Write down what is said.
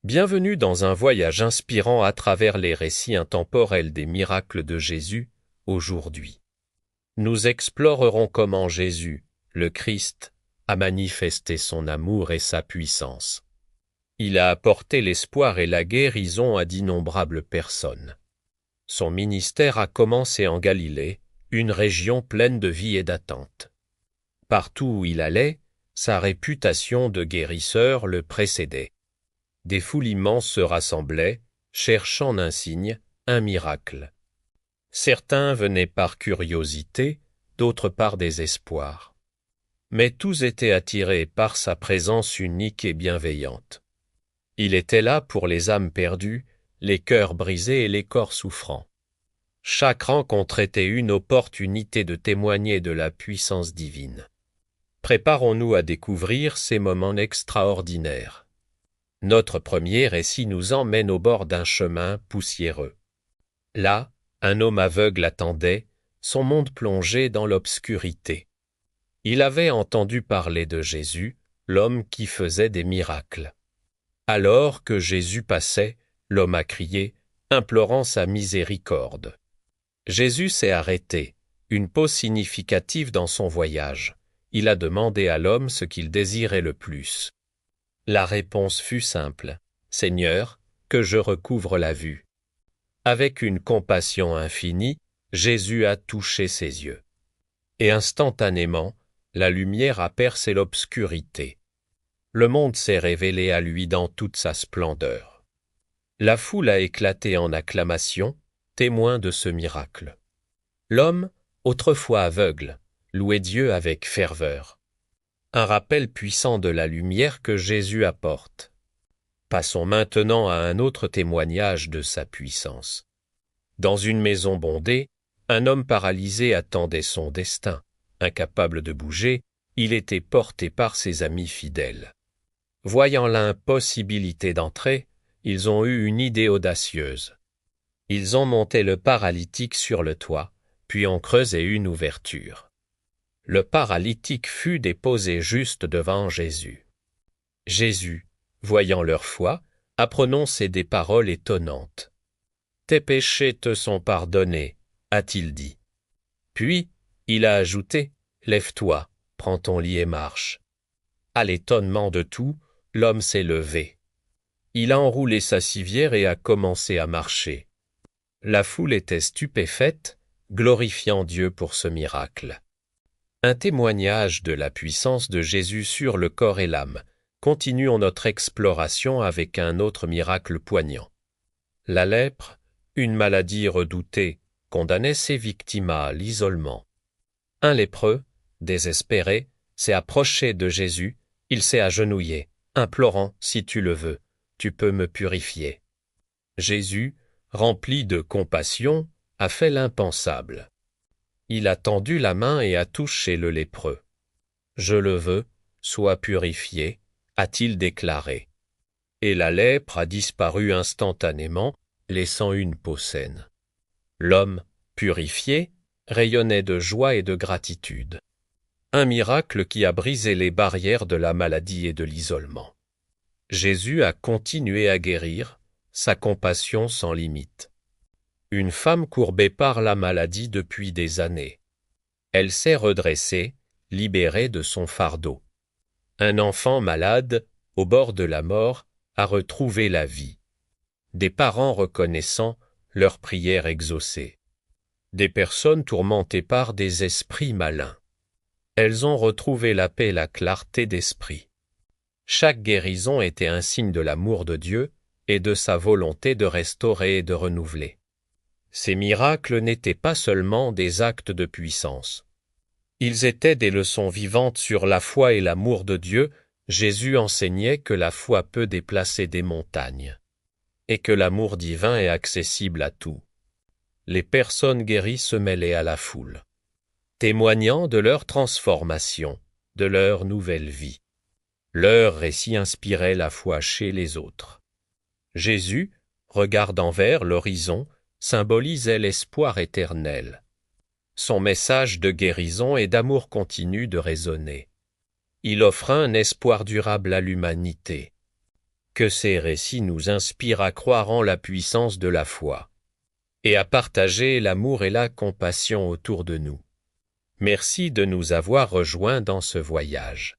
Bienvenue dans un voyage inspirant à travers les récits intemporels des miracles de Jésus, aujourd'hui. Nous explorerons comment Jésus, le Christ, a manifesté son amour et sa puissance. Il a apporté l'espoir et la guérison à d'innombrables personnes. Son ministère a commencé en Galilée, une région pleine de vie et d'attente. Partout où il allait, sa réputation de guérisseur le précédait. Des foules immenses se rassemblaient, cherchant un signe, un miracle. Certains venaient par curiosité, d'autres par désespoir. Mais tous étaient attirés par sa présence unique et bienveillante. Il était là pour les âmes perdues, les cœurs brisés et les corps souffrants. Chaque rencontre était une opportunité de témoigner de la puissance divine. Préparons-nous à découvrir ces moments extraordinaires. Notre premier récit nous emmène au bord d'un chemin poussiéreux. Là, un homme aveugle attendait, son monde plongé dans l'obscurité. Il avait entendu parler de Jésus, l'homme qui faisait des miracles. Alors que Jésus passait, l'homme a crié, implorant sa miséricorde. Jésus s'est arrêté, une pause significative dans son voyage. Il a demandé à l'homme ce qu'il désirait le plus. La réponse fut simple. « Seigneur, que je recouvre la vue. » Avec une compassion infinie, Jésus a touché ses yeux. Et instantanément, la lumière a percé l'obscurité. Le monde s'est révélé à lui dans toute sa splendeur. La foule a éclaté en acclamations, témoin de ce miracle. L'homme, autrefois aveugle, louait Dieu avec ferveur. Un rappel puissant de la lumière que Jésus apporte. Passons maintenant à un autre témoignage de sa puissance. Dans une maison bondée, un homme paralysé attendait son destin. Incapable de bouger, il était porté par ses amis fidèles. Voyant l'impossibilité d'entrer, ils ont eu une idée audacieuse. Ils ont monté le paralytique sur le toit, puis ont creusé une ouverture. Le paralytique fut déposé juste devant Jésus. Jésus, voyant leur foi, a prononcé des paroles étonnantes. « Tes péchés te sont pardonnés », a-t-il dit. Puis, il a ajouté « Lève-toi, prends ton lit et marche ». À l'étonnement de tout, l'homme s'est levé. Il a enroulé sa civière et a commencé à marcher. La foule était stupéfaite, glorifiant Dieu pour ce miracle. Un témoignage de la puissance de Jésus sur le corps et l'âme. Continuons notre exploration avec un autre miracle poignant. La lèpre, une maladie redoutée, condamnait ses victimes à l'isolement. Un lépreux, désespéré, s'est approché de Jésus, il s'est agenouillé, implorant, si tu le veux, tu peux me purifier. Jésus, rempli de compassion, a fait l'impensable. Il a tendu la main et a touché le lépreux. « Je le veux, sois purifié », a-t-il déclaré. Et la lèpre a disparu instantanément, laissant une peau saine. L'homme, purifié, rayonnait de joie et de gratitude. Un miracle qui a brisé les barrières de la maladie et de l'isolement. Jésus a continué à guérir, sa compassion sans limite. Une femme courbée par la maladie depuis des années. Elle s'est redressée, libérée de son fardeau. Un enfant malade, au bord de la mort, a retrouvé la vie. Des parents reconnaissant leurs prières exaucées. Des personnes tourmentées par des esprits malins. Elles ont retrouvé la paix et la clarté d'esprit. Chaque guérison était un signe de l'amour de Dieu et de sa volonté de restaurer et de renouveler. Ces miracles n'étaient pas seulement des actes de puissance. Ils étaient des leçons vivantes sur la foi et l'amour de Dieu. Jésus enseignait que la foi peut déplacer des montagnes et que l'amour divin est accessible à tout. Les personnes guéries se mêlaient à la foule, témoignant de leur transformation, de leur nouvelle vie. Leur récit inspirait la foi chez les autres. Jésus, regardant vers l'horizon, symbolisait l'espoir éternel. Son message de guérison et d'amour continue de résonner. Il offre un espoir durable à l'humanité. Que ces récits nous inspirent à croire en la puissance de la foi et à partager l'amour et la compassion autour de nous. Merci de nous avoir rejoints dans ce voyage.